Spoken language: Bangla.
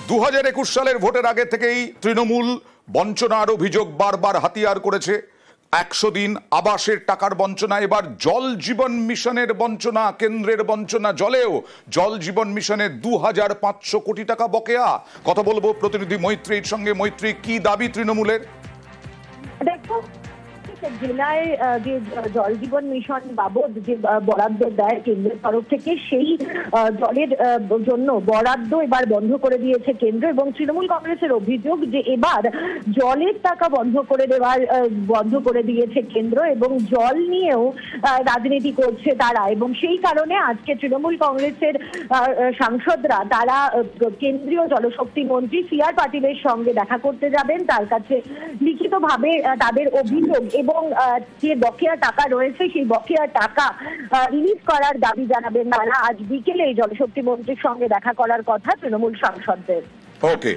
2021 সালের ভোটের আগে থেকেই তৃণমূল বঞ্চনার অভিযোগ বারবার হাতিয়ার করেছে। 100 দিন আবাসের টাকার বঞ্চনা, এবার জল জীবন মিশনের বঞ্চনা, কেন্দ্রের বঞ্চনা জলেও। জল জীবন মিশনের 2500 কোটি টাকা বকেয়া। কথা বলবো প্রতিনিধি মৈত্রীর সঙ্গে। মৈত্রী, কি দাবি তৃণমূলের? দেখো, জেলায় যে জল জীবন মিশন বাবদ যে বরাদ্দ দেয় কেন্দ্রের তরফ থেকে, সেই জলের জন্য বরাদ্দ এবার বন্ধ করে দিয়েছে কেন্দ্র। এবং তৃণমূল কংগ্রেসের অভিযোগ যে এবার জলের টাকা বন্ধ করে দিয়েছে কেন্দ্র এবং জল নিয়েও রাজনীতি করছে তারা। এবং সেই কারণে আজকে তৃণমূল কংগ্রেসের সাংসদরা তারা কেন্দ্রীয় জলশক্তি মন্ত্রী সি.আর. পাটিলের সঙ্গে দেখা করতে যাবেন। তার কাছে লিখিতভাবে তাদের অভিযোগ এবং যে বকেয়া টাকা রয়েছে সেই বকেয়া টাকা রিলিজ করার দাবি জানাবেন তারা। আজ বিকেলে জলশক্তি মন্ত্রীর সঙ্গে দেখা করার কথা তৃণমূল সাংসদদের। ওকে।